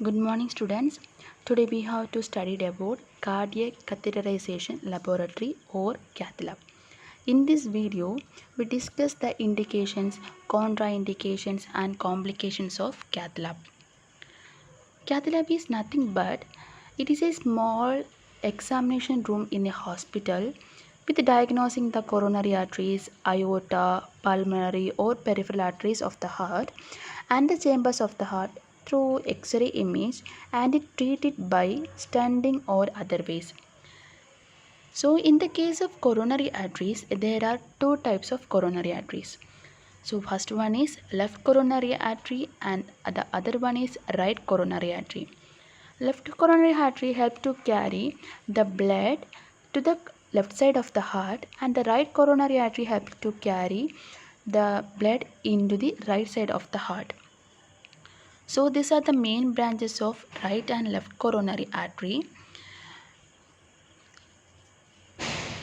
Good morning, students. Today we have to study about cardiac catheterization laboratory or cath lab. In this video, we discuss the indications, contraindications and complications of cath lab. Cath lab is nothing but it is a small examination room in a hospital with diagnosing the coronary arteries, aorta, pulmonary or peripheral arteries of the heart and the chambers of the heart through X-ray image and it treated by stenting or other ways. So in the case of coronary arteries, there are two types of coronary arteries. So first one is left coronary artery and the other one is right coronary artery. Left coronary artery helps to carry the blood to the left side of the heart and the right coronary artery helps to carry the blood into the right side of the heart. So these are the main branches of right and left coronary artery.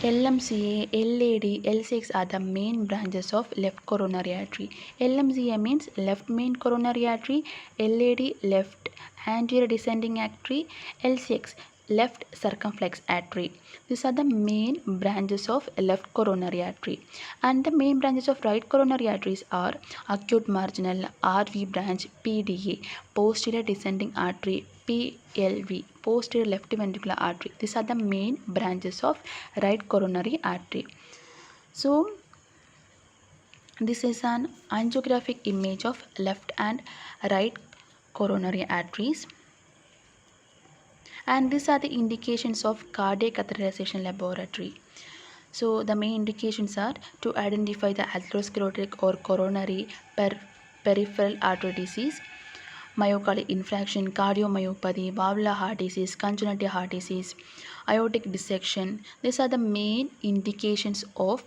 LMCA, LAD, L6 are the main branches of left coronary artery. LMCA means left main coronary artery, LAD left anterior descending artery, L6 left circumflex artery. These are the main branches of left coronary artery. And the main branches of right coronary arteries are acute marginal, RV branch, PDA, posterior descending artery, PLV, posterior left ventricular artery. These are the main branches of right coronary artery. So this is an angiographic image of left and right coronary arteries. And these are the indications of cardiac catheterization laboratory. So the main indications are to identify the atherosclerotic or coronary peripheral artery disease, myocardial infarction, cardiomyopathy, valvular heart disease, congenital heart disease, aortic dissection. These are the main indications of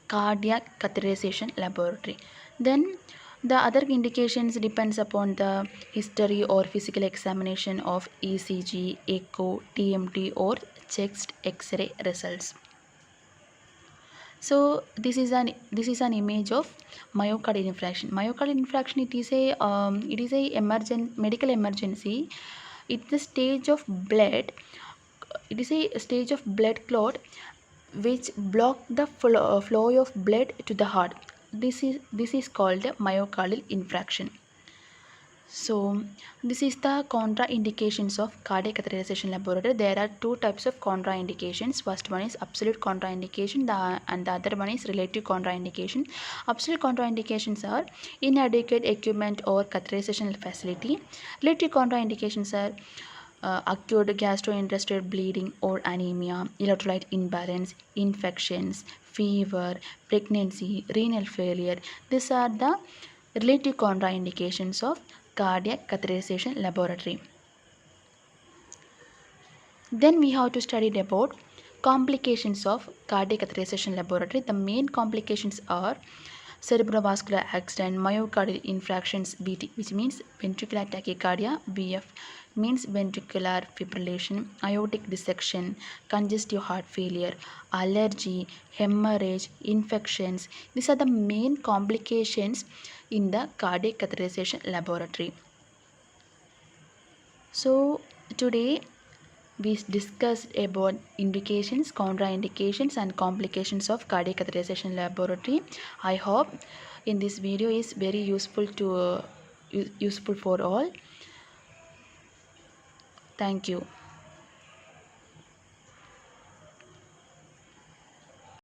cardiac catheterization laboratory. Then the other indications depends upon the history or physical examination of ECG, echo, TMT or chest X-ray results. So this is an image of myocardial infarction. Myocardial infarction, it is a medical emergency. It's the stage of blood. It is a stage of blood clot which block the flow of blood to the heart. This is called myocardial infarction. So this is the contraindications of cardiac catheterization laboratory. There are two types of contraindications. First one is absolute contraindication and the other one is relative contraindication. Absolute contraindications are inadequate equipment or catheterization facility. Relative contraindications are acute gastrointestinal bleeding or anemia, electrolyte imbalance, infections, fever, pregnancy, renal failure. These are the relative contraindications of cardiac catheterization laboratory. Then we have to study about complications of cardiac catheterization laboratory. The main complications are cerebrovascular accident, myocardial infarctions, VT, which means ventricular tachycardia, VF means ventricular fibrillation, aortic dissection, congestive heart failure, allergy, hemorrhage, infections. These are the main complications in the cardiac catheterization laboratory. So today we discussed about indications, contraindications and complications of cardiac catheterization laboratory. I hope in this video is very useful to useful for all. Thank you.